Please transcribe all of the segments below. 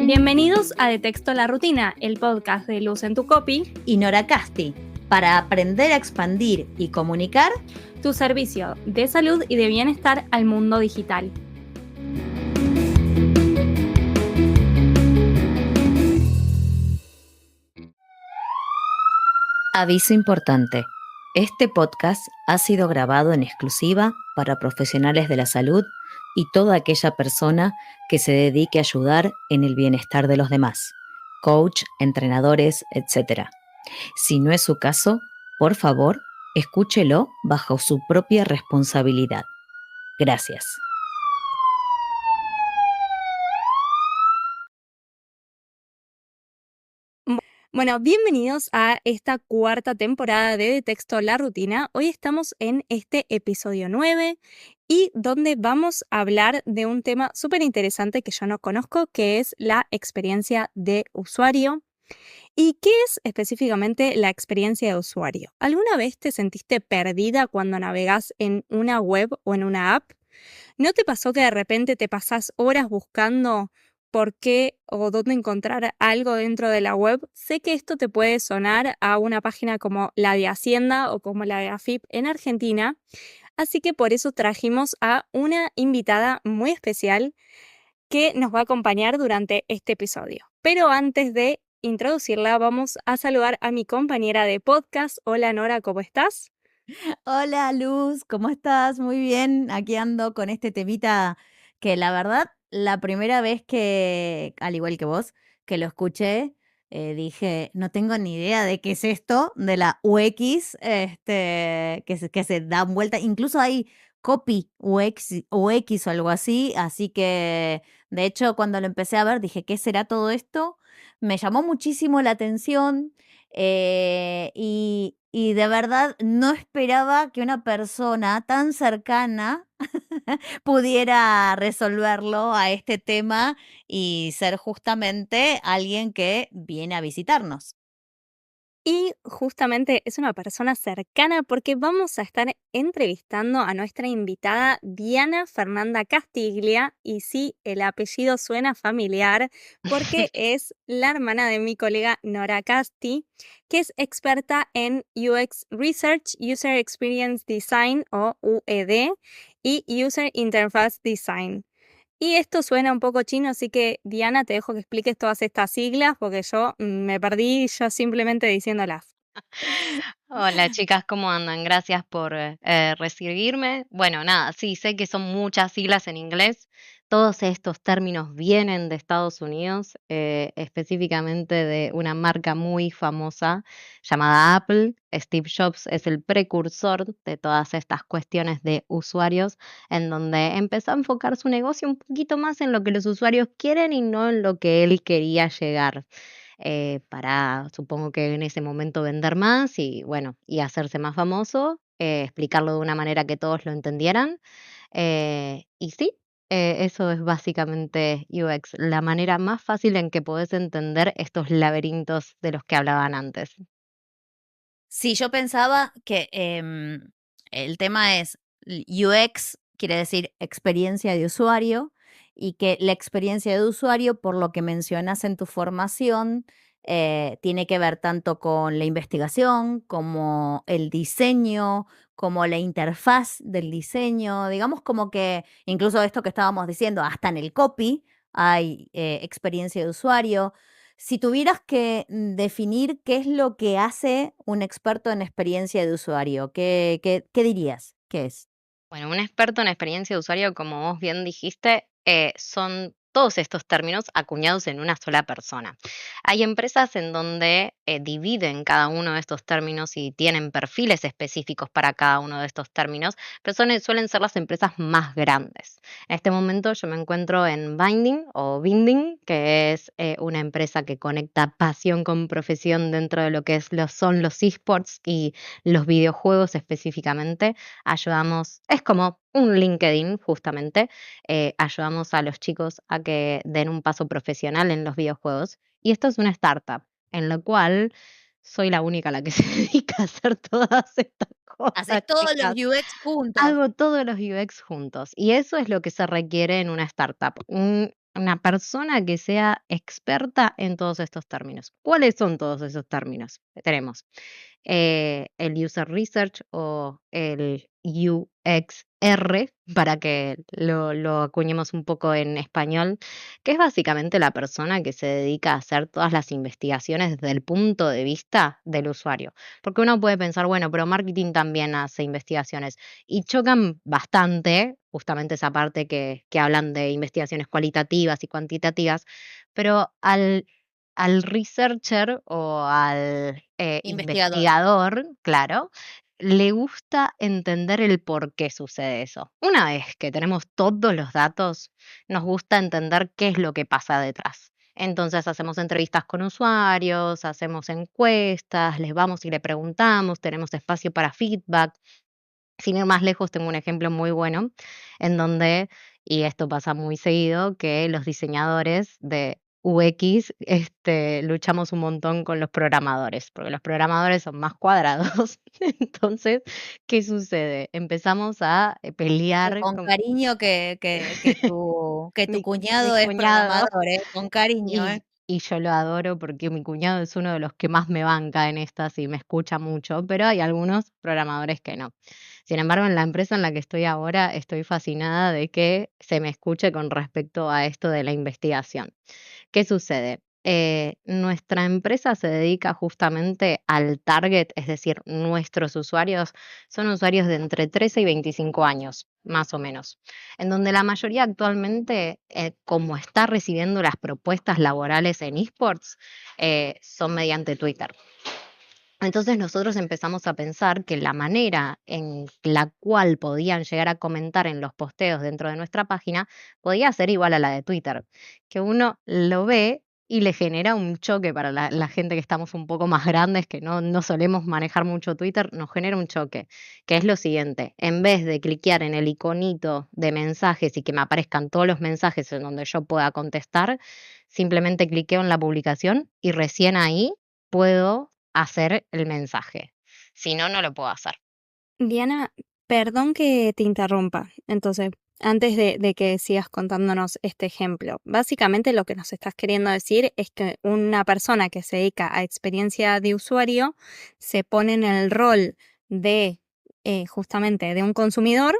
Bienvenidos a De Texto a la Rutina, el podcast de Luz en tu Copy y Nora Casti, para aprender a expandir y comunicar tu servicio de salud y de bienestar al mundo digital. Aviso importante. Este podcast ha sido grabado en exclusiva para profesionales de la salud y toda aquella persona que se dedique a ayudar en el bienestar de los demás, coach, entrenadores, etc. Si no es su caso, por favor, escúchelo bajo su propia responsabilidad. Gracias. Bueno, bienvenidos a esta cuarta temporada de Texto a la Rutina. Hoy estamos en este episodio 9 y donde vamos a hablar de un tema súper interesante que yo no conozco, que es la experiencia de usuario. ¿Y qué es específicamente la experiencia de usuario? ¿Alguna vez te sentiste perdida cuando navegás en una web o en una app? ¿No te pasó que de repente te pasás horas buscando por qué o dónde encontrar algo dentro de la web? Sé que esto te puede sonar a una página como la de Hacienda o como la de AFIP en Argentina, así que por eso trajimos a una invitada muy especial que nos va a acompañar durante este episodio. Pero antes de introducirla, vamos a saludar a mi compañera de podcast. Hola Nora, ¿cómo estás? Hola Luz, ¿cómo estás? Muy bien, aquí ando con este temita que la verdad, la primera vez que, al igual que vos, que lo escuché, dije, no tengo ni idea de qué es esto, de la UX, que se dan vuelta, incluso hay copy UX o algo así que de hecho cuando lo empecé a ver dije, ¿qué será todo esto? Me llamó muchísimo la atención. Y de verdad no esperaba que una persona tan cercana pudiera resolverlo a este tema y ser justamente alguien que viene a visitarnos. Y justamente es una persona cercana porque vamos a estar entrevistando a nuestra invitada Diana Fernanda Castiglia. Y sí, el apellido suena familiar porque es la hermana de mi colega Nora Casti, que es experta en UX Research, User Experience Design o UED y User Interface Design. Y esto suena un poco chino, así que Diana, te dejo que expliques todas estas siglas porque yo me perdí yo simplemente diciéndolas. Hola chicas, ¿cómo andan? Gracias por recibirme. Bueno, nada, sí, sé que son muchas siglas en inglés. Todos estos términos vienen de Estados Unidos, específicamente de una marca muy famosa llamada Apple. Steve Jobs es el precursor de todas estas cuestiones de usuarios, en donde empezó a enfocar su negocio un poquito más en lo que los usuarios quieren y no en lo que él quería llegar para, supongo que en ese momento vender más y bueno, y hacerse más famoso, explicarlo de una manera que todos lo entendieran. Y sí, eso es básicamente UX, la manera más fácil en que podés entender estos laberintos de los que hablaban antes. Sí, yo pensaba que el tema es UX, quiere decir experiencia de usuario, y que la experiencia de usuario, por lo que mencionas en tu formación, tiene que ver tanto con la investigación como el diseño, como la interfaz del diseño, digamos como que incluso esto que estábamos diciendo, hasta en el copy hay experiencia de usuario. Si tuvieras que definir qué es lo que hace un experto en experiencia de usuario, ¿qué dirías? ¿Qué es? Bueno, un experto en experiencia de usuario, como vos bien dijiste, son todos estos términos acuñados en una sola persona. Hay empresas en donde dividen cada uno de estos términos y tienen perfiles específicos para cada uno de estos términos, pero suelen ser las empresas más grandes. En este momento yo me encuentro en Binding o Binding, que es una empresa que conecta pasión con profesión dentro de lo que son los esports y los videojuegos específicamente. Ayudamos, es como un LinkedIn justamente, ayudamos a los chicos a que den un paso profesional en los videojuegos. Y esto es una startup, en lo cual soy la única a la que se dedica a hacer todas estas Haces cosas, todos los chicas. UX juntos. Hago todos los UX juntos y eso es lo que se requiere en una startup, una persona que sea experta en todos estos términos. ¿Cuáles son todos esos términos? Tenemos el User Research o el UXR, para que lo acuñemos un poco en español, que es básicamente la persona que se dedica a hacer todas las investigaciones desde el punto de vista del usuario. Porque uno puede pensar, bueno, pero marketing también hace investigaciones y chocan bastante, justamente esa parte que hablan de investigaciones cualitativas y cuantitativas, pero al researcher o al Investigador. investigador, claro, le gusta entender el por qué sucede eso. Una vez que tenemos todos los datos, nos gusta entender qué es lo que pasa detrás. Entonces hacemos entrevistas con usuarios, hacemos encuestas, les vamos y le preguntamos, tenemos espacio para feedback. Sin ir más lejos, tengo un ejemplo muy bueno en donde, y esto pasa muy seguido, que los diseñadores de UX, luchamos un montón con los programadores, porque los programadores son más cuadrados. Entonces, ¿qué sucede? Empezamos a pelear Con con cariño que tu mi cuñado es cuñado. programador, con cariño, Y yo lo adoro porque mi cuñado es uno de los que más me banca en estas y me escucha mucho, pero hay algunos programadores que no. Sin embargo, en la empresa en la que estoy ahora, estoy fascinada de que se me escuche con respecto a esto de la investigación. ¿Qué sucede? Nuestra empresa se dedica justamente al target, es decir, nuestros usuarios son usuarios de entre 13 y 25 años, más o menos, en donde la mayoría actualmente, como está recibiendo las propuestas laborales en esports, son mediante Twitter. Entonces nosotros empezamos a pensar que la manera en la cual podían llegar a comentar en los posteos dentro de nuestra página podía ser igual a la de Twitter, que uno lo ve y le genera un choque para la gente que estamos un poco más grandes, que no solemos manejar mucho Twitter, nos genera un choque, que es lo siguiente: en vez de cliquear en el iconito de mensajes y que me aparezcan todos los mensajes en donde yo pueda contestar, simplemente cliqueo en la publicación y recién ahí puedo hacer el mensaje. Si no, no lo puedo hacer. Diana, perdón que te interrumpa. Entonces, antes de que sigas contándonos este ejemplo, básicamente lo que nos estás queriendo decir es que una persona que se dedica a experiencia de usuario se pone en el rol de justamente de un consumidor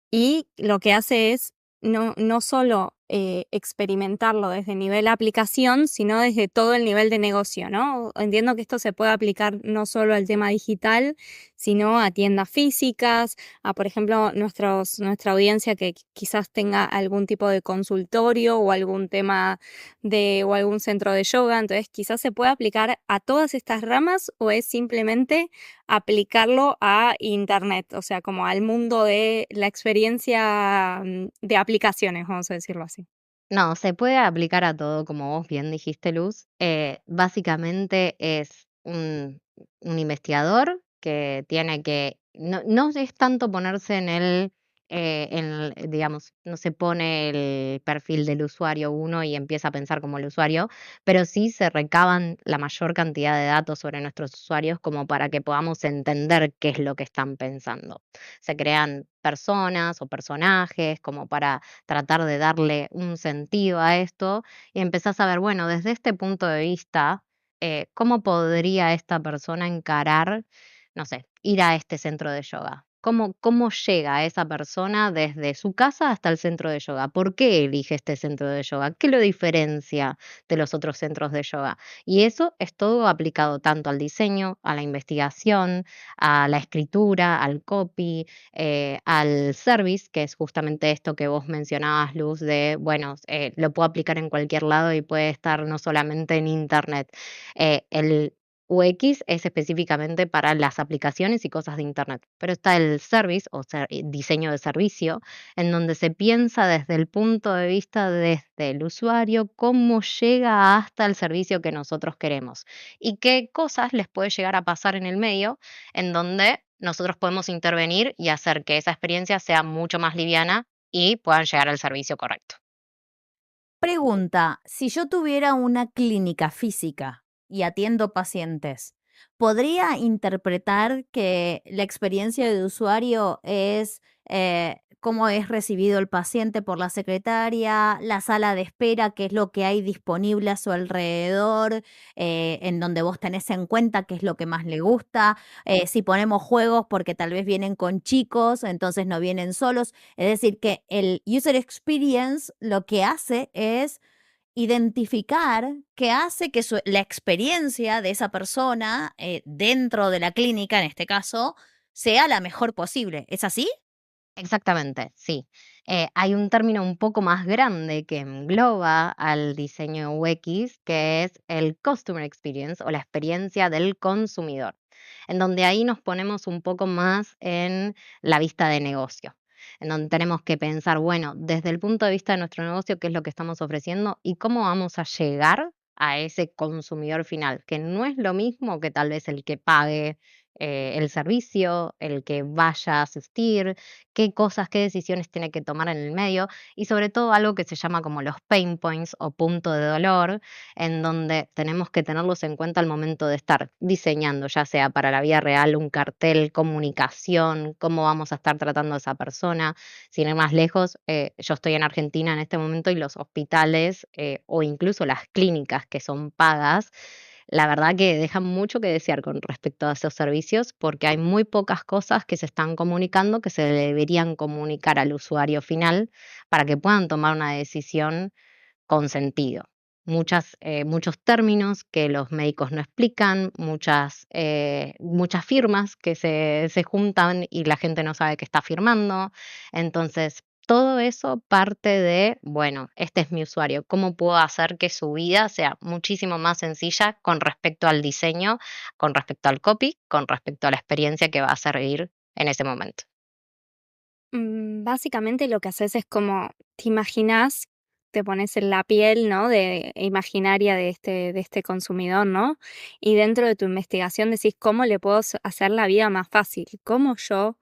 y lo que hace es no solo experimentarlo desde nivel aplicación, sino desde todo el nivel de negocio, ¿no? Entiendo que esto se puede aplicar no solo al tema digital, sino a tiendas físicas, a, por ejemplo, nuestra audiencia que quizás tenga algún tipo de consultorio o algún tema o algún centro de yoga. Entonces, quizás se puede aplicar a todas estas ramas o es simplemente aplicarlo a Internet, o sea, como al mundo de la experiencia de aplicaciones, vamos a decirlo así. No, se puede aplicar a todo, como vos bien dijiste, Luz. Básicamente es un investigador que tiene que, no es tanto ponerse digamos, no se pone el perfil del usuario uno y empieza a pensar como el usuario, pero sí se recaban la mayor cantidad de datos sobre nuestros usuarios como para que podamos entender qué es lo que están pensando. Se crean personas o personajes como para tratar de darle un sentido a esto y empezás a ver, bueno, desde este punto de vista, ¿cómo podría esta persona encarar, no sé, ir a este centro de yoga? ¿Cómo llega esa persona desde su casa hasta el centro de yoga? ¿Por qué elige este centro de yoga? ¿Qué lo diferencia de los otros centros de yoga? Y eso es todo aplicado tanto al diseño, a la investigación, a la escritura, al copy, al service, que es justamente esto que vos mencionabas, Luz, de, bueno, lo puedo aplicar en cualquier lado y puede estar no solamente en Internet. El UX es específicamente para las aplicaciones y cosas de Internet, pero está el service o diseño de servicio, en donde se piensa desde el punto de vista desde el usuario, cómo llega hasta el servicio que nosotros queremos y qué cosas les puede llegar a pasar en el medio en donde nosotros podemos intervenir y hacer que esa experiencia sea mucho más liviana y puedan llegar al servicio correcto. Pregunta, si yo tuviera una clínica física y atiendo pacientes, ¿podría interpretar que la experiencia de usuario es cómo es recibido el paciente por la secretaria, la sala de espera, qué es lo que hay disponible a su alrededor, en donde vos tenés en cuenta qué es lo que más le gusta, si ponemos juegos porque tal vez vienen con chicos, entonces no vienen solos? Es decir, que el user experience lo que hace es identificar qué hace que la experiencia de esa persona dentro de la clínica, en este caso, sea la mejor posible. ¿Es así? Exactamente, sí. Hay un término un poco más grande que engloba al diseño UX, que es el Customer Experience o la experiencia del consumidor, en donde ahí nos ponemos un poco más en la vista de negocio, en donde tenemos que pensar, bueno, desde el punto de vista de nuestro negocio, qué es lo que estamos ofreciendo y cómo vamos a llegar a ese consumidor final, que no es lo mismo que tal vez el que pague el servicio, el que vaya a asistir, qué cosas, qué decisiones tiene que tomar en el medio y sobre todo algo que se llama como los pain points o punto de dolor, en donde tenemos que tenerlos en cuenta al momento de estar diseñando, ya sea para la vida real, un cartel, comunicación, cómo vamos a estar tratando a esa persona. Sin ir más lejos, yo estoy en Argentina en este momento y los hospitales o incluso las clínicas que son pagas, la verdad que dejan mucho que desear con respecto a esos servicios, porque hay muy pocas cosas que se están comunicando que se deberían comunicar al usuario final para que puedan tomar una decisión con sentido. Muchos términos que los médicos no explican, muchas firmas que se juntan y la gente no sabe que está firmando. Entonces, todo eso parte de, bueno, este es mi usuario, ¿cómo puedo hacer que su vida sea muchísimo más sencilla con respecto al diseño, con respecto al copy, con respecto a la experiencia que va a servir en ese momento? Básicamente lo que haces es como te imaginas, te pones en la piel, ¿no? De imaginaria de este consumidor, ¿no? Y dentro de tu investigación decís cómo le puedo hacer la vida más fácil, cómo yo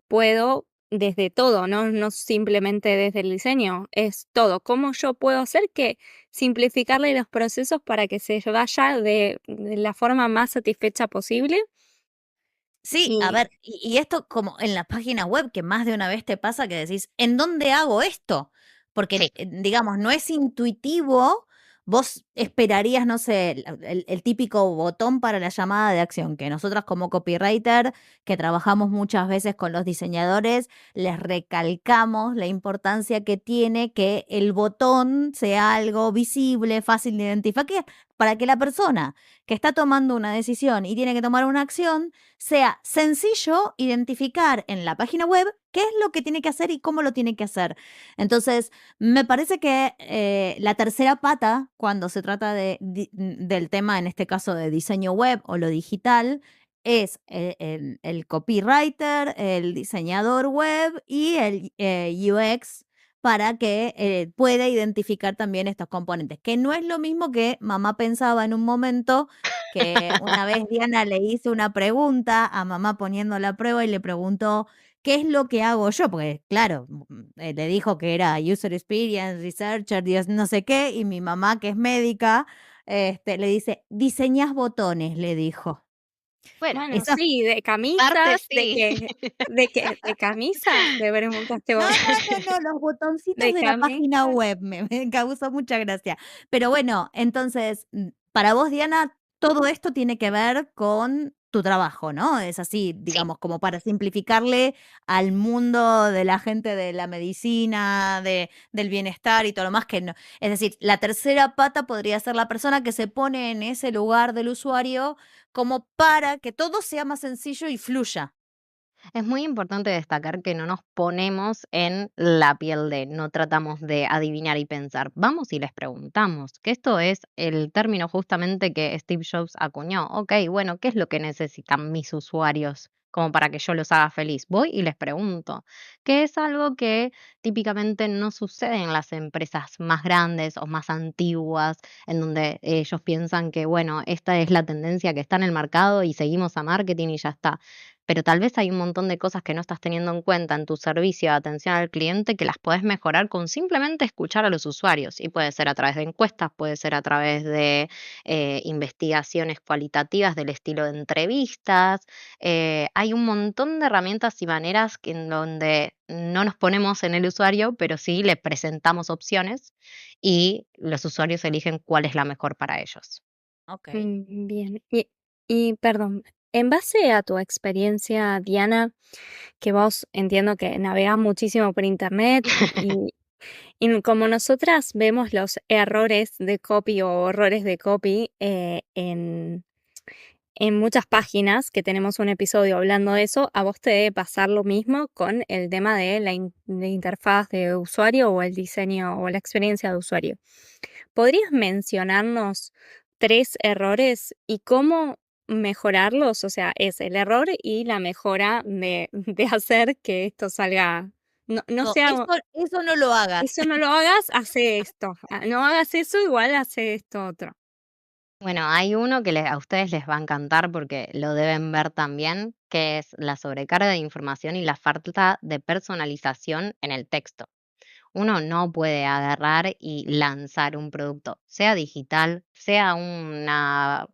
puedo desde todo, ¿no? No simplemente desde el diseño, es todo. ¿Cómo yo puedo hacer que simplificarle los procesos para que se vaya de la forma más satisfecha posible? Sí, a Y ver, y esto como en la página web, que más de una vez te pasa que decís, ¿en dónde hago esto? Porque, Sí. digamos, no es intuitivo, vos esperarías, no sé, el típico botón para la llamada de acción, que nosotras como copywriter, que trabajamos muchas veces con los diseñadores, les recalcamos la importancia que tiene que el botón sea algo visible, fácil de identificar, para que la persona que está tomando una decisión y tiene que tomar una acción, sea sencillo identificar en la página web qué es lo que tiene que hacer y cómo lo tiene que hacer. Entonces, me parece que la tercera pata, cuando se trata del tema, en este caso de diseño web o lo digital, es el copywriter, el diseñador web y el UX para que pueda identificar también estos componentes, que no es lo mismo que mamá pensaba en un momento, que una vez Diana le hizo una pregunta a mamá poniendo la prueba y le preguntó, ¿qué es lo que hago yo? Porque claro, le dijo que era User Experience, Researcher, Dios no sé qué, y mi mamá, que es médica, le dice, diseñas botones, le dijo. Bueno, bueno, Esa sí, de parte camisas, sí. de camisa, le preguntaste No, vos. no, no, no, los botoncitos De de la página camisa. web me causó mucha gracia. Pero bueno, entonces, para vos, Diana, todo esto tiene que ver con tu trabajo, ¿no? Es así, Sí. digamos, como para simplificarle al mundo de la gente de la medicina, del bienestar y todo lo más que no. Es decir, la tercera pata podría ser la persona que se pone en ese lugar del usuario como para que todo sea más sencillo y fluya. Es muy importante destacar que no nos ponemos en la piel de, no tratamos de adivinar y pensar, vamos y les preguntamos, que esto es el término justamente que Steve Jobs acuñó. Ok, bueno, ¿qué es lo que necesitan mis usuarios como para que yo los haga feliz? Voy y les pregunto, que es algo que típicamente no sucede en las empresas más grandes o más antiguas, en donde ellos piensan que, bueno, esta es la tendencia que está en el mercado y seguimos a marketing y ya está. pero tal vez hay un montón de cosas que no estás teniendo en cuenta en tu servicio de atención al cliente que las puedes mejorar con simplemente escuchar a los usuarios. Y puede ser a través de encuestas, puede ser a través de investigaciones cualitativas del estilo de entrevistas. Hay un montón de herramientas y maneras en donde no nos ponemos en el usuario, pero sí le presentamos opciones y los usuarios eligen cuál es la mejor para ellos. Ok. Bien. Y perdón, en base a tu experiencia, Diana, que vos entiendo que navegás muchísimo por internet y como nosotras vemos los errores de copy o horrores de copy en muchas páginas, que tenemos un episodio hablando de eso, a vos te debe pasar lo mismo con el tema de la interfaz de usuario o el diseño o la experiencia de usuario. ¿Podrías mencionarnos 3 errores y cómo mejorarlos? O sea, es el error y la mejora de de hacer que esto salga no No, sea eso no lo hagas. eso no lo hagas, hace esto. No hagas eso, igual hace esto otro. Bueno, hay uno que a ustedes les va a encantar porque lo deben ver también, que es la sobrecarga de información y la falta de personalización en el texto. Uno no puede agarrar y lanzar un producto, sea digital, sea una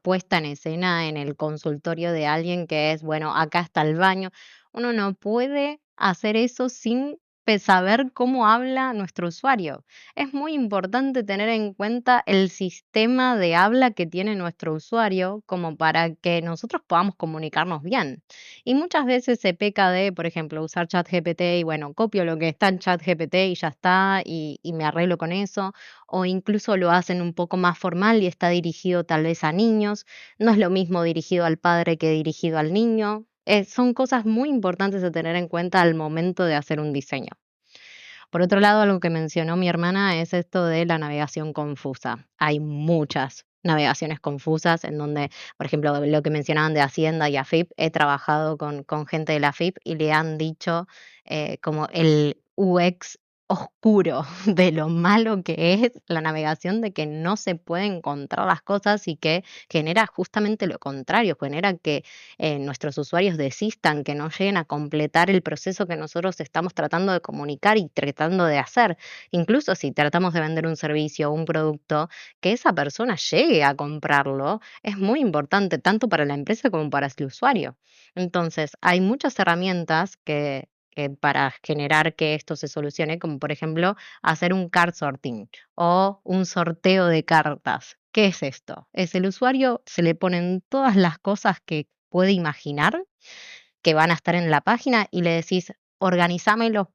puesta en escena en el consultorio de alguien que es, bueno, acá está el baño. Uno no puede hacer eso sin saber cómo habla nuestro usuario. Es muy importante tener en cuenta el sistema de habla que tiene nuestro usuario como para que nosotros podamos comunicarnos bien. Y muchas veces se peca de, por ejemplo, usar ChatGPT y bueno, copio lo que está en ChatGPT y ya está, y me arreglo con eso, o incluso lo hacen un poco más formal y está dirigido tal vez a niños. No es lo mismo dirigido al padre que dirigido al niño. Son cosas muy importantes a tener en cuenta al momento de hacer un diseño. Por otro lado, algo que mencionó mi hermana es esto de la navegación confusa. Hay muchas navegaciones confusas en donde, por ejemplo, lo que mencionaban de Hacienda y AFIP, he trabajado con gente de la AFIP y le han dicho como el UX oscuro de lo malo que es la navegación, de que no se pueden encontrar las cosas y que genera justamente lo contrario, genera que nuestros usuarios desistan, que no lleguen a completar el proceso que nosotros estamos tratando de comunicar y tratando de hacer. Incluso si tratamos de vender un servicio o un producto, que esa persona llegue a comprarlo es muy importante tanto para la empresa como para el usuario. Entonces, hay muchas herramientas que para generar que esto se solucione, como por ejemplo hacer un card sorting o un sorteo de cartas. ¿Qué es esto? Es el usuario, se le ponen todas las cosas que puede imaginar que van a estar en la página y le decís, organizámelo,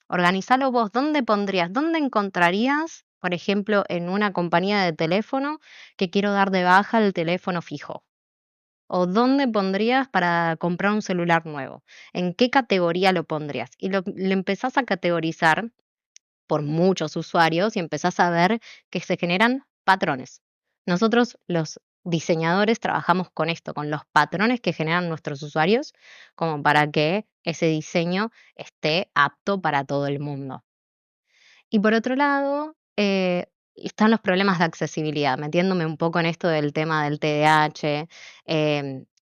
organizalo vos. ¿Dónde pondrías? ¿Dónde encontrarías, por ejemplo, en una compañía de teléfono que quiero dar de baja el teléfono fijo? ¿O dónde pondrías para comprar un celular nuevo? ¿En qué categoría lo pondrías? Y le empezás a categorizar por muchos usuarios y empezás a ver que se generan patrones. Nosotros, los diseñadores, trabajamos con esto, con los patrones que generan nuestros usuarios, como para que ese diseño esté apto para todo el mundo. Y por otro lado, están los problemas de accesibilidad, metiéndome un poco en esto del tema del TDAH.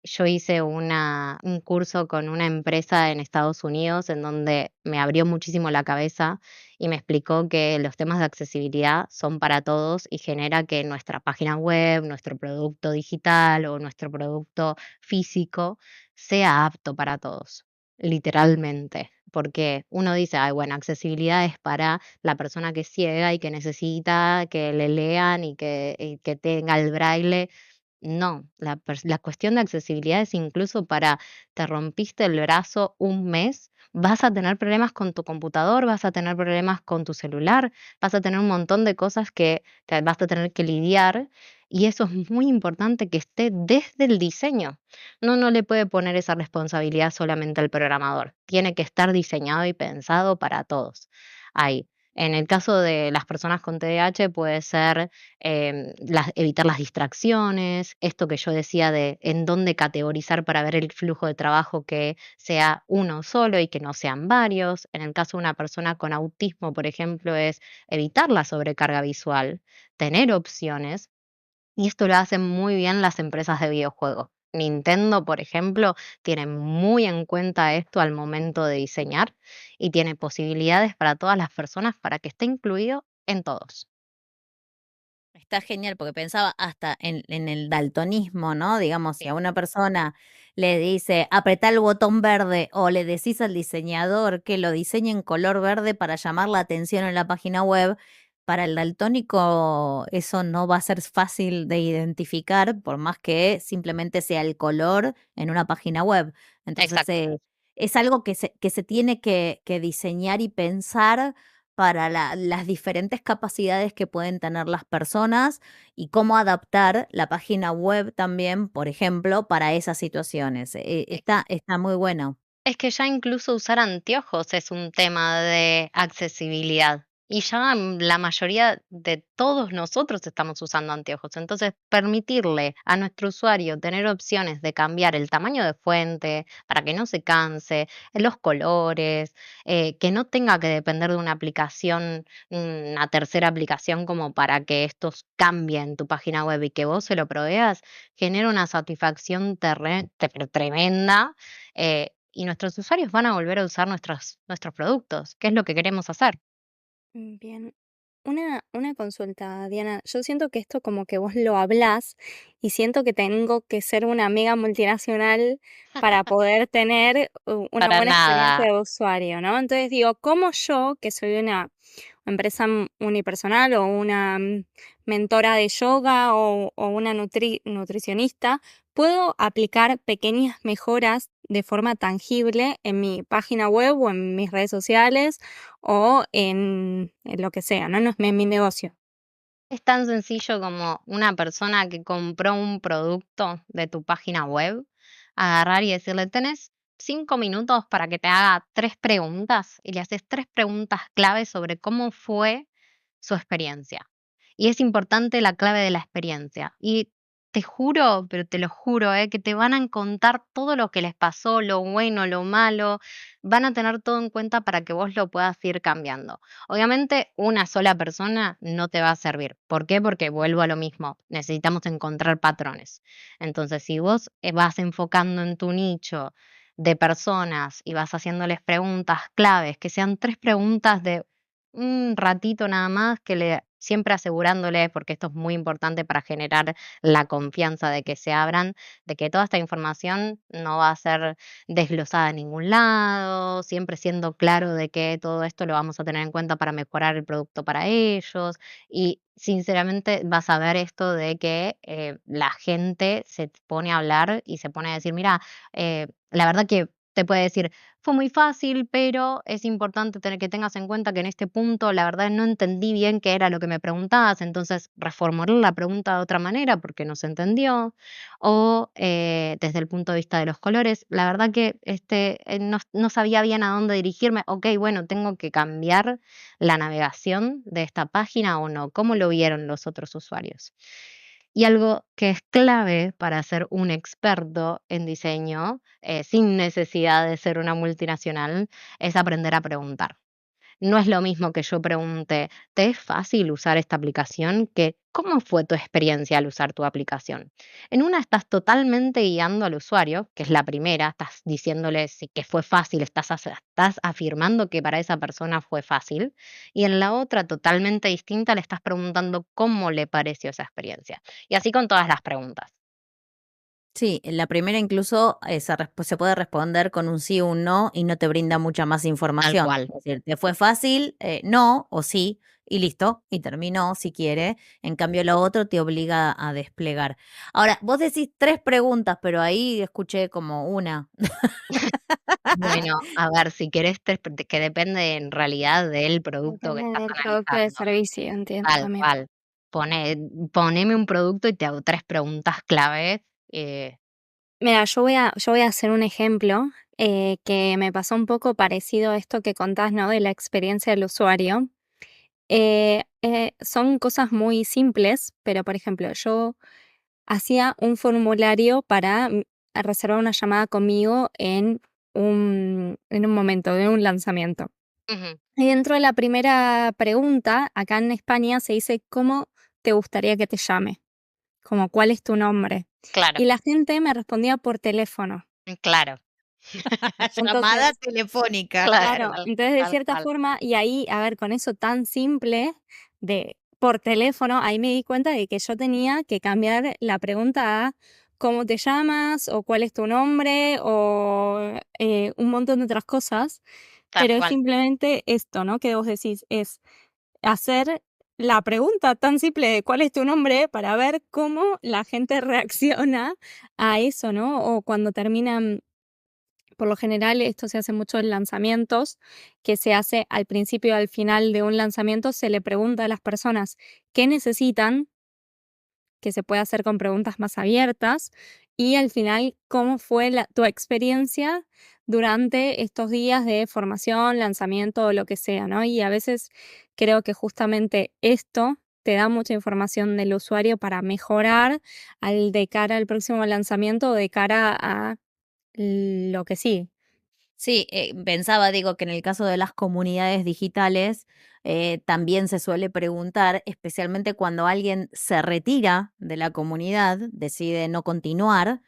Yo hice un curso con una empresa en Estados Unidos en donde me abrió muchísimo la cabeza y me explicó que los temas de accesibilidad son para todos y genera que nuestra página web, nuestro producto digital o nuestro producto físico sea apto para todos, literalmente. Porque uno dice, ay, bueno, accesibilidad es para la persona que es ciega y que necesita que le lean y que tenga el braille. No, la cuestión de accesibilidad es incluso para, te rompiste el brazo un mes, vas a tener problemas con tu computador, vas a tener problemas con tu celular, vas a tener un montón de cosas que vas a tener que lidiar y eso es muy importante que esté desde el diseño. No le puede poner esa responsabilidad solamente al programador, tiene que estar diseñado y pensado para todos. Hay en el caso de las personas con TDAH puede ser evitar las distracciones, esto que yo decía de en dónde categorizar para ver el flujo de trabajo que sea uno solo y que no sean varios. En el caso de una persona con autismo, por ejemplo, es evitar la sobrecarga visual, tener opciones, y esto lo hacen muy bien las empresas de videojuegos. Nintendo, por ejemplo, tiene muy en cuenta esto al momento de diseñar y tiene posibilidades para todas las personas para que esté incluido en todos. Está genial, porque pensaba hasta en el daltonismo, ¿no? Digamos, si Sí, a una persona le dice apretá el botón verde o le decís al diseñador que lo diseñe en color verde para llamar la atención en la página web, para el daltónico eso no va a ser fácil de identificar, por más que simplemente sea el color en una página web. Entonces, exacto. es algo que se tiene que diseñar y pensar para las diferentes capacidades que pueden tener las personas y cómo adaptar la página web también, por ejemplo, para esas situaciones. Está muy bueno. Es que ya incluso usar anteojos es un tema de accesibilidad. Y ya la mayoría de todos nosotros estamos usando anteojos. Entonces, permitirle a nuestro usuario tener opciones de cambiar el tamaño de fuente para que no se canse, los colores, que no tenga que depender de una aplicación, una tercera aplicación como para que estos cambien tu página web y que vos se lo proveas, genera una satisfacción tremenda, y nuestros usuarios van a volver a usar nuestros productos, que es lo que queremos hacer. Bien. Una consulta, Diana. Yo siento que esto como que vos lo hablás y siento que tengo que ser una mega multinacional para poder tener una Para buena experiencia nada. de usuario, ¿no? Entonces digo, ¿cómo yo, que soy una empresa unipersonal o una mentora de yoga o una nutricionista, puedo aplicar pequeñas mejoras de forma tangible en mi página web o en mis redes sociales o en lo que sea, ¿no? No es mi negocio. Es tan sencillo como una persona que compró un producto de tu página web, agarrar y decirle, tenés 5 minutos para que te haga 3 preguntas y le haces 3 preguntas clave sobre cómo fue su experiencia. Y es importante la clave de la experiencia. Y te juro, pero te lo juro, que te van a contar todo lo que les pasó, lo bueno, lo malo, van a tener todo en cuenta para que vos lo puedas ir cambiando. Obviamente, una sola persona no te va a servir. ¿Por qué? Porque vuelvo a lo mismo, necesitamos encontrar patrones. Entonces, si vos vas enfocando en tu nicho de personas y vas haciéndoles preguntas claves, que sean 3 preguntas de un ratito nada más, que le siempre asegurándoles, porque esto es muy importante para generar la confianza de que se abran, de que toda esta información no va a ser desglosada en ningún lado, siempre siendo claro de que todo esto lo vamos a tener en cuenta para mejorar el producto para ellos. Y sinceramente vas a ver esto de que la gente se pone a hablar y se pone a decir, mira, la verdad que te puede decir, fue muy fácil, pero es importante tener que tengas en cuenta que en este punto la verdad no entendí bien qué era lo que me preguntabas, entonces reformular la pregunta de otra manera porque no se entendió, o desde el punto de vista de los colores, la verdad que no sabía bien a dónde dirigirme, ok, bueno, tengo que cambiar la navegación de esta página o no, ¿cómo lo vieron los otros usuarios? Y algo que es clave para ser un experto en diseño, sin necesidad de ser una multinacional, es aprender a preguntar. No es lo mismo que yo pregunte, ¿te es fácil usar esta aplicación? Que, ¿cómo fue tu experiencia al usar tu aplicación? En una estás totalmente guiando al usuario, que es la primera, estás diciéndole si que fue fácil, estás afirmando que para esa persona fue fácil. Y en la otra, totalmente distinta, le estás preguntando cómo le pareció esa experiencia. Y así con todas las preguntas. Sí, en la primera incluso se puede responder con un sí o un no y no te brinda mucha más Tal información. cual. Es decir, ¿te fue fácil? No o sí, y listo, y terminó si quiere. En cambio, lo otro te obliga a desplegar. Ahora, vos decís 3 preguntas, pero ahí escuché como una. Bueno, a ver, si querés, que depende en realidad del producto que Depende estás del producto de analizando. servicio, entiendo Tal también. cual. Pone poneme un producto y te hago 3 preguntas clave, eh, Mira, yo voy a hacer un ejemplo, que me pasó un poco parecido a esto que contás, ¿no? De la experiencia del usuario. Son cosas muy simples, pero, por ejemplo, yo hacía un formulario para, reservar una llamada conmigo en un momento de un lanzamiento. ujú, Y dentro de la primera pregunta, acá en España se dice: "¿Cómo te gustaría que te llame?". como cuál es tu nombre. Claro, Y la gente me respondía por teléfono. claro, Llamada Entonces, telefónica. claro, claro, entonces de tal cierta cual. forma, y ahí, a ver, con eso tan simple de por teléfono, ahí me di cuenta de que yo tenía que cambiar la pregunta a ¿cómo te llamas? O ¿cuál es tu nombre? O un montón de otras cosas. Tal Pero es cual. simplemente esto, ¿no? Que vos decís, es hacer la pregunta tan simple de ¿cuál es tu nombre? Para ver cómo la gente reacciona a eso, ¿no? O cuando terminan, por lo general esto se hace mucho en lanzamientos, que se hace al principio y al final de un lanzamiento, se le pregunta a las personas qué necesitan, que se puede hacer con preguntas más abiertas, y al final, cómo fue tu experiencia durante estos días de formación, lanzamiento o lo que sea, ¿no? Y a veces creo que justamente esto te da mucha información del usuario para mejorar de cara al próximo lanzamiento o de cara a lo que sigue. Sí, pensaba, digo, que en el caso de las comunidades digitales también se suele preguntar, especialmente cuando alguien se retira de la comunidad, decide no continuar,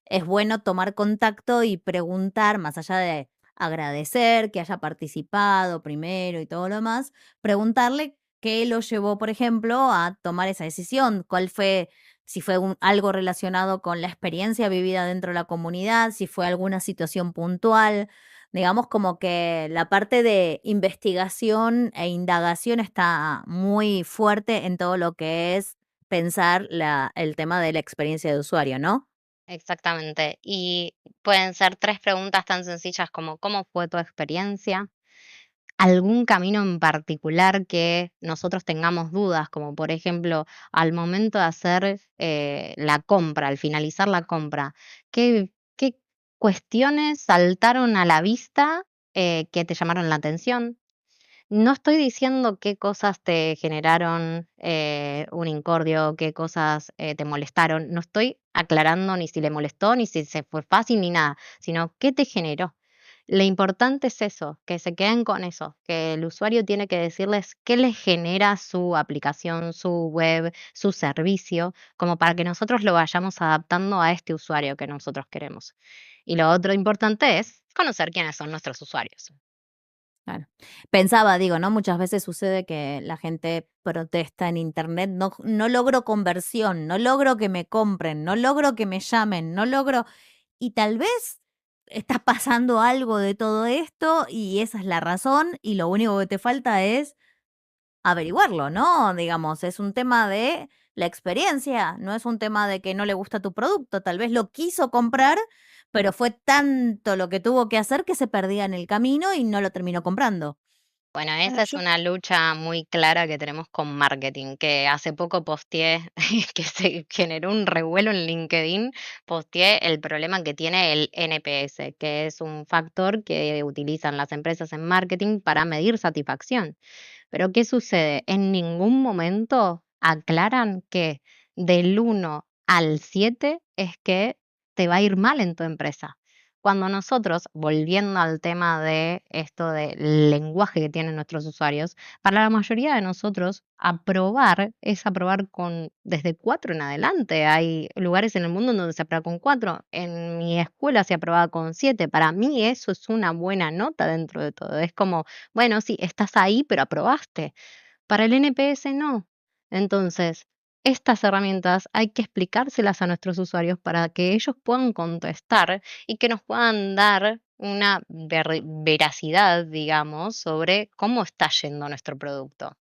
es bueno tomar contacto y preguntar, más allá de agradecer que haya participado primero y todo lo demás, preguntarle qué lo llevó, por ejemplo, a tomar esa decisión, cuál fue, si fue algo relacionado con la experiencia vivida dentro de la comunidad, si fue alguna situación puntual. Digamos como que la parte de investigación e indagación está muy fuerte en todo lo que es pensar el tema de la experiencia de usuario, ¿no? Exactamente. Y pueden ser 3 preguntas tan sencillas como, ¿cómo fue tu experiencia? ¿Algún camino en particular que nosotros tengamos dudas? Como por ejemplo, al momento de hacer, la compra, al finalizar la compra, ¿qué cuestiones saltaron a la vista, que te llamaron la atención? No estoy diciendo qué cosas te generaron, un incordio, qué cosas, te molestaron. No estoy aclarando ni si le molestó, ni si se fue fácil, ni nada, sino qué te generó. Lo importante es eso, que se queden con eso, que el usuario tiene que decirles qué les genera su aplicación, su web, su servicio, como para que nosotros lo vayamos adaptando a este usuario que nosotros queremos. Y lo otro importante es conocer quiénes son nuestros usuarios. Claro. Pensaba, digo, ¿no? Muchas veces sucede que la gente protesta en internet, no, no logro conversión, no logro que me compren, no logro que me llamen, no logro. Y tal vez está pasando algo de todo esto y esa es la razón y lo único que te falta es averiguarlo, ¿no? Digamos, es un tema de la experiencia, no es un tema de que no le gusta tu producto, tal vez lo quiso comprar, pero fue tanto lo que tuvo que hacer que se perdía en el camino y no lo terminó comprando. Bueno, Claro, esa es una lucha muy clara que tenemos con marketing, que hace poco posteé, que se generó un revuelo en LinkedIn, posteé el problema que tiene el NPS, que es un factor que utilizan las empresas en marketing para medir satisfacción. Pero ¿qué sucede? En ningún momento aclaran que del 1 al 7 es que te va a ir mal en tu empresa. Cuando nosotros, volviendo al tema de esto del lenguaje que tienen nuestros usuarios, para la mayoría de nosotros, aprobar es aprobar con desde 4 en adelante. Hay lugares en el mundo en donde se aprueba con 4. En mi escuela se aprobaba con 7. Para mí eso es una buena nota dentro de todo. Es como, bueno, sí, estás ahí, pero aprobaste. Para el NPS no. Entonces, estas herramientas hay que explicárselas a nuestros usuarios para que ellos puedan contestar y que nos puedan dar una veracidad, digamos, sobre cómo está yendo nuestro producto.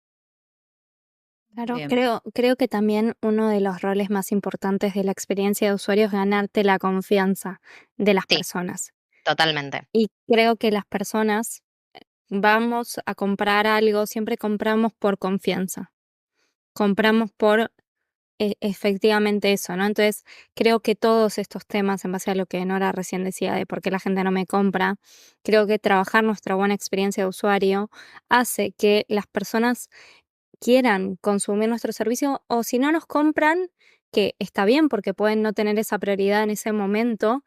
claro, Bien, creo que también uno de los roles más importantes de la experiencia de usuario es ganarte la confianza de las Sí, personas. totalmente. Y creo que las personas vamos a comprar algo, siempre compramos por confianza, compramos por efectivamente eso, ¿no? Entonces, creo que todos estos temas, en base a lo que Nora recién decía de por qué la gente no me compra, creo que trabajar nuestra buena experiencia de usuario hace que las personas quieran consumir nuestro servicio o si no nos compran, que está bien porque pueden no tener esa prioridad en ese momento,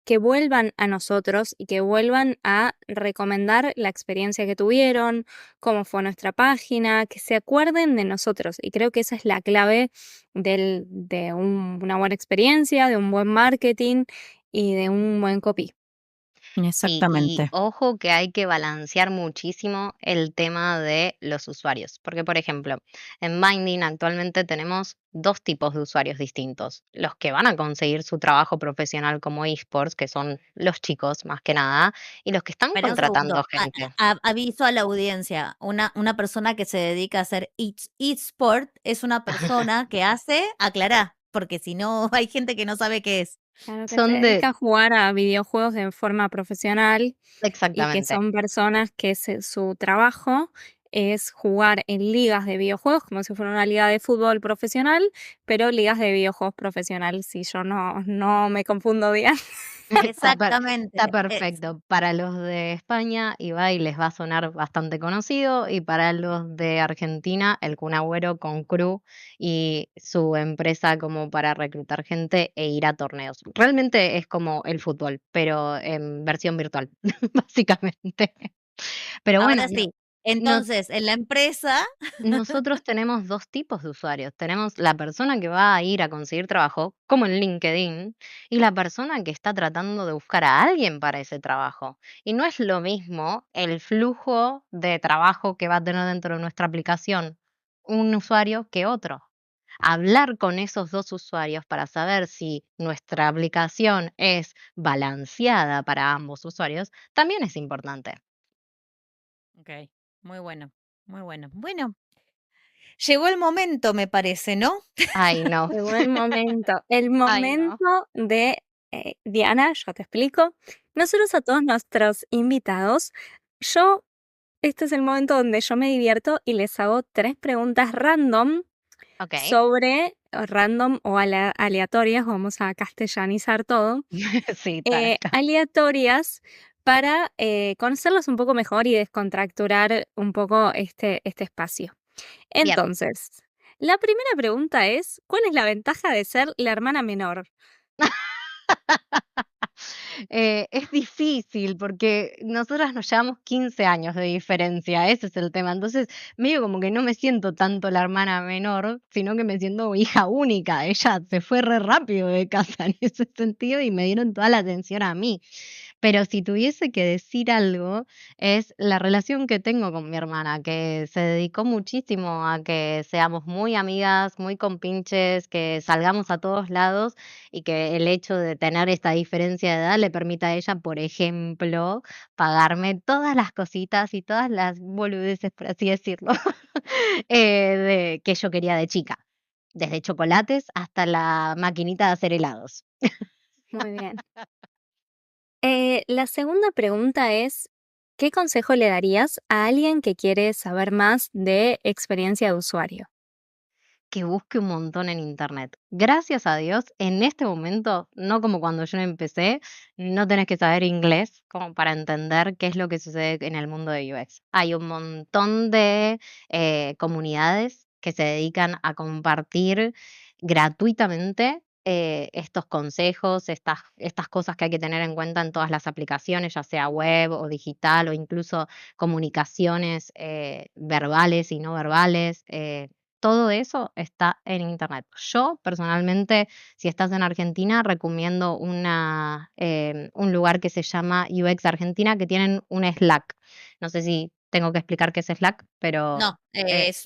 que vuelvan a nosotros y que vuelvan a recomendar la experiencia que tuvieron, cómo fue nuestra página, que se acuerden de nosotros. Y creo que esa es la clave de una buena experiencia, de un buen marketing y de un buen copy. Sí, y Exactamente. ojo que hay que balancear muchísimo el tema de los usuarios, porque por ejemplo, en Binding actualmente tenemos dos tipos de usuarios distintos, los que van a conseguir su trabajo profesional como esports, que son los chicos más que nada, y los que están Espera un contratando segundo. gente. Aviso a la audiencia. Una persona que se dedica a hacer eSport es una persona que hace, aclará, porque si no hay gente que no sabe qué es. Claro, que se Son de, dedica a jugar a videojuegos de forma profesional y que exactamente. son personas que su trabajo es jugar en ligas de videojuegos, como si fuera una liga de fútbol profesional, pero ligas de videojuegos profesional, si yo no me confundo bien. Está Exactamente. perfecto. Para los de España, Ibai les va a sonar bastante conocido, y para los de Argentina, el Kun Agüero con Cru y su empresa como para reclutar gente e ir a torneos. Realmente es como el fútbol, pero en versión virtual, básicamente. Pero bueno, Ahora sí. no, Entonces, en la empresa, nosotros tenemos 2 tipos de usuarios. Tenemos la persona que va a ir a conseguir trabajo, como en LinkedIn, y la persona que está tratando de buscar a alguien para ese trabajo. Y no es lo mismo el flujo de trabajo que va a tener dentro de nuestra aplicación un usuario que otro. Hablar con esos 2 usuarios para saber si nuestra aplicación es balanceada para ambos usuarios también es importante. ok, muy bueno, muy bueno. Bueno, llegó el momento, me parece, ¿no? Ay, no. Llegó el Ay, no. momento de, Diana, yo te explico. Nosotros a todos nuestros invitados, yo este es el momento donde yo me divierto y les hago 3 preguntas random Okey. sobre random o aleatorias, vamos a castellanizar todo, Sí, tal. aleatorias para, conocerlos un poco mejor y descontracturar un poco este espacio. Bien. Entonces, la primera pregunta es, ¿cuál es la ventaja de ser la hermana menor? Es difícil porque nosotras nos llevamos 15 años de diferencia, ese es el tema. Entonces, medio como que no me siento tanto la hermana menor, sino que me siento hija única. Ella se fue re rápido de casa en ese sentido y me dieron toda la atención a mí. Pero si tuviese que decir algo, es la relación que tengo con mi hermana, que se dedicó muchísimo a que seamos muy amigas, muy compinches, que salgamos a todos lados, y que el hecho de tener esta diferencia de edad le permita a ella, por ejemplo, pagarme todas las cositas y todas las boludeces, por así decirlo, que yo quería de chica, desde chocolates hasta la maquinita de hacer helados. Muy bien. La segunda pregunta es, ¿qué consejo le darías a alguien que quiere saber más de experiencia de usuario? Que busque un montón en internet. Gracias a Dios, en este momento, no como cuando yo empecé, no tenés que saber inglés como para entender qué es lo que sucede en el mundo de UX. Hay un montón de comunidades que se dedican a compartir gratuitamente estos consejos, estas cosas que hay que tener en cuenta en todas las aplicaciones, ya sea web o digital, o incluso comunicaciones verbales y no verbales. Todo eso está en Internet. Yo, personalmente, si estás en Argentina, recomiendo un lugar que se llama UX Argentina, que tienen un Slack. No sé si tengo que explicar qué es Slack, pero, No, eh, es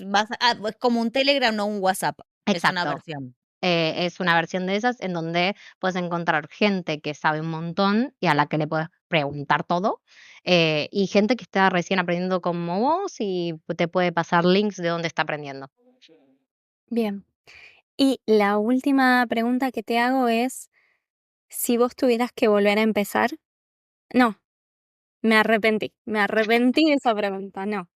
como un Telegram o un WhatsApp. Es una exacto. versión. Es una versión de esas en donde puedes encontrar gente que sabe un montón y a la que le puedes preguntar todo, y gente que está recién aprendiendo como vos y te puede pasar links de dónde está aprendiendo. Bien. Y la última pregunta que te hago es, si vos tuvieras que volver a empezar, no, me arrepentí de esa pregunta, no.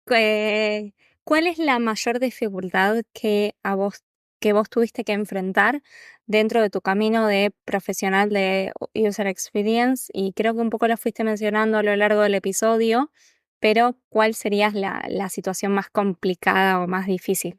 Que- ¿Cuál es la mayor dificultad que vos tuviste que enfrentar dentro de tu camino de profesional de User Experience? Y creo que un poco la fuiste mencionando a lo largo del episodio, pero ¿cuál sería la situación más complicada o más difícil?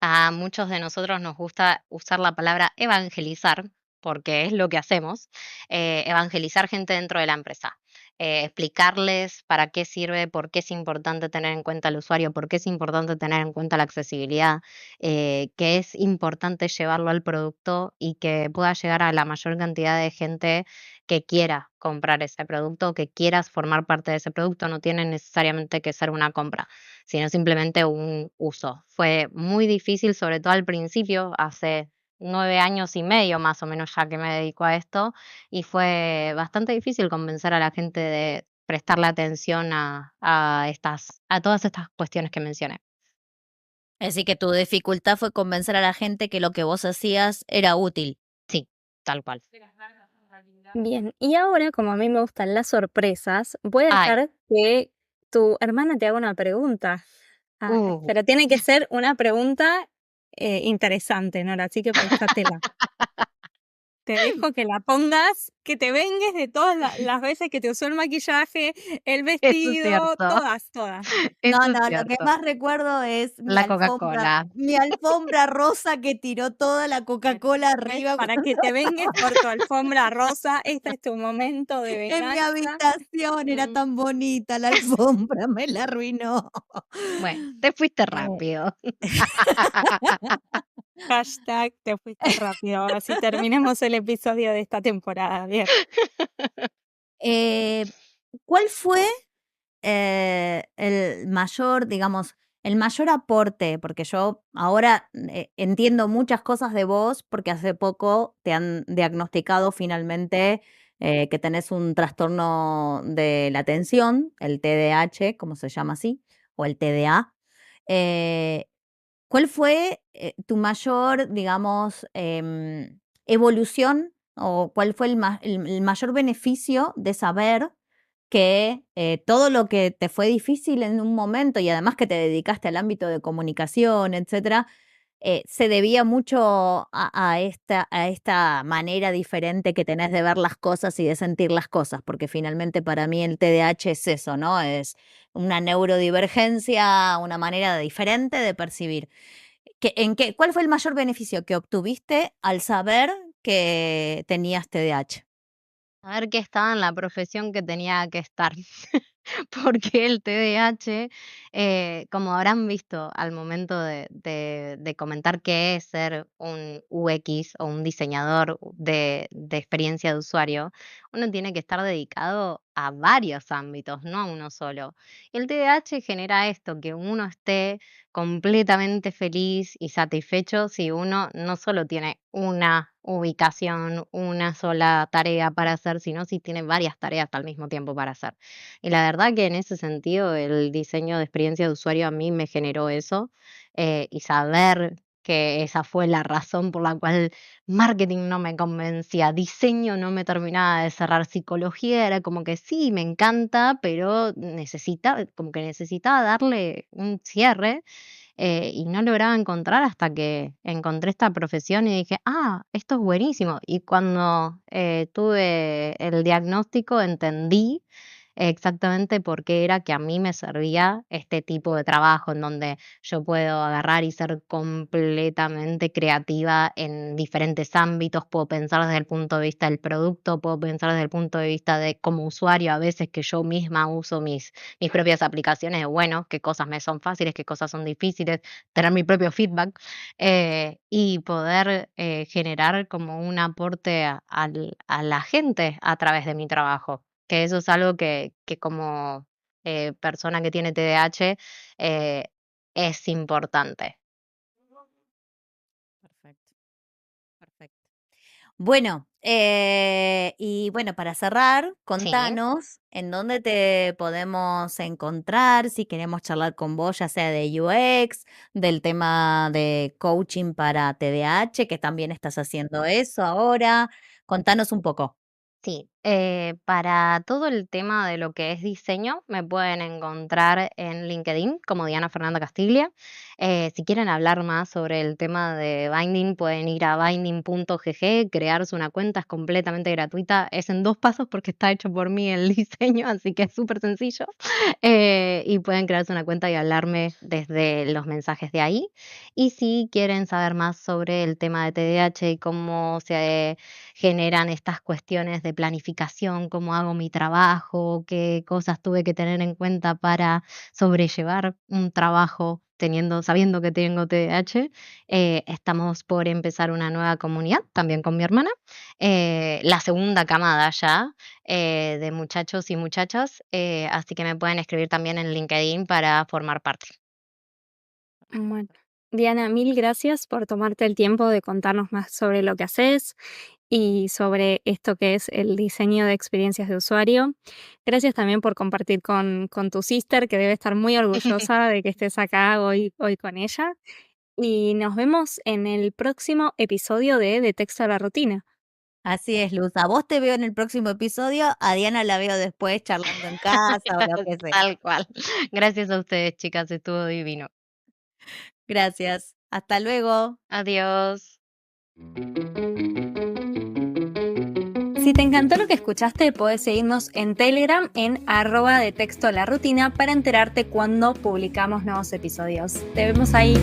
A muchos de nosotros nos gusta usar la palabra evangelizar, porque es lo que hacemos, evangelizar gente dentro de la empresa. Explicarles para qué sirve, por qué es importante tener en cuenta al usuario, por qué es importante tener en cuenta la accesibilidad, que es importante llevarlo al producto y que pueda llegar a la mayor cantidad de gente que quiera comprar ese producto, que quieras formar parte de ese producto. No tiene necesariamente que ser una compra, sino simplemente un uso. Fue muy difícil, sobre todo al principio, hace 9 años y medio más o menos ya que me dedico a esto, y fue bastante difícil convencer a la gente de prestarle atención a todas estas cuestiones que mencioné. Así que tu dificultad fue convencer a la gente que lo que vos hacías era útil. Sí, tal cual. Bien, y ahora, como a mí me gustan las sorpresas, voy a Ay, dejar que tu hermana te haga una pregunta. uh. Pero tiene que ser una pregunta interesante, Nora, así que pensátela. Te dejo que la pongas, que te vengues de todas las veces que te usó el maquillaje, el Eso es vestido, cierto, todas, todas. No, eso es no, lo que cierto. más recuerdo es La Coca-Cola. mi alfombra rosa que tiró toda la Coca-Cola ¿Ves? arriba Para que te vengues por tu alfombra rosa, este es tu momento de en mi venganza. habitación. Era Mm, tan bonita la alfombra, me la arruinó. bueno, te fuiste Eh, rápido. Hashtag te fuiste rápido. Así terminemos el episodio de esta temporada. Bien. eh, ¿Cuál fue el mayor, digamos, el mayor aporte? Porque yo ahora entiendo muchas cosas de vos porque hace poco te han diagnosticado finalmente que tenés un trastorno de la atención, el TDAH, como se llama así, o el TDA. Eh, ¿Cuál fue tu mayor, digamos, evolución o cuál fue el mayor beneficio de saber que todo lo que te fue difícil en un momento y además que te dedicaste al ámbito de comunicación, etcétera, se debía mucho a esta manera diferente que tenés de ver las cosas y de sentir las cosas? Porque finalmente para mí el TDAH es eso, ¿no? Es una neurodivergencia, una manera diferente de percibir. ¿Cuál fue el mayor beneficio que obtuviste al saber que tenías TDAH? Saber que estaba en la profesión que tenía que estar. Porque el TDAH, como habrán visto al momento de comentar qué es ser un UX o un diseñador de experiencia de usuario, uno tiene que estar dedicado a varios ámbitos, no a uno solo. Y el TDAH genera esto, que uno esté completamente feliz y satisfecho si uno no solo tiene una ubicación, una sola tarea para hacer, sino si tiene varias tareas al mismo tiempo para hacer. Y la verdad que en ese sentido el diseño de experiencia de usuario a mí me generó eso, y saber que esa fue la razón por la cual marketing no me convencía, diseño no me terminaba de cerrar, psicología era como que sí, me encanta, pero como que necesitaba darle un cierre, y no lograba encontrar hasta que encontré esta profesión y dije, ah, esto es buenísimo. Y cuando tuve el diagnóstico entendí exactamente por qué era que a mí me servía este tipo de trabajo en donde yo puedo agarrar y ser completamente creativa en diferentes ámbitos, puedo pensar desde el punto de vista del producto, puedo pensar desde el punto de vista de como usuario, a veces que yo misma uso mis propias aplicaciones, de bueno, qué cosas me son fáciles, qué cosas son difíciles, tener mi propio feedback, y poder generar como un aporte a la gente a través de mi trabajo. Que eso es algo que como, persona que tiene TDAH, eh, es importante. Perfecto, perfecto. Bueno, y bueno, para cerrar, Sí, contanos en dónde te podemos encontrar, si queremos charlar con vos, ya sea de UX, del tema de coaching para TDAH, que también estás haciendo eso ahora. Contanos un poco. sí. Para todo el tema de lo que es diseño, me pueden encontrar en LinkedIn como Diana Fernanda Castiglia. Si quieren hablar más sobre el tema de Binding, pueden ir a binding.gg, crearse una cuenta, es completamente gratuita. Es en 2 pasos porque está hecho por mí el diseño, así que es súper sencillo. Y pueden crearse una cuenta y hablarme desde los mensajes de ahí. Y si quieren saber más sobre el tema de TDAH y cómo se generan estas cuestiones de planificación, cómo hago mi trabajo, qué cosas tuve que tener en cuenta para sobrellevar un trabajo sabiendo que tengo TDAH. Estamos por empezar una nueva comunidad, también con mi hermana, la segunda camada ya, de muchachos y muchachas, así que me pueden escribir también en LinkedIn para formar parte. Bueno, Diana, mil gracias por tomarte el tiempo de contarnos más sobre lo que haces y sobre esto que es el diseño de experiencias de usuario. Gracias también por compartir con tu sister, que debe estar muy orgullosa de que estés acá hoy con ella. Y nos vemos en el próximo episodio de Texto a la Rutina. Así es, Luz. A vos te veo en el próximo episodio, a Diana la veo después charlando en casa o lo que sea. Tal cual. Gracias a ustedes, chicas, estuvo divino. Gracias. Hasta luego. Adiós. Si te encantó lo que escuchaste, podés seguirnos en Telegram en @detextolarutina para enterarte cuando publicamos nuevos episodios. Te vemos ahí.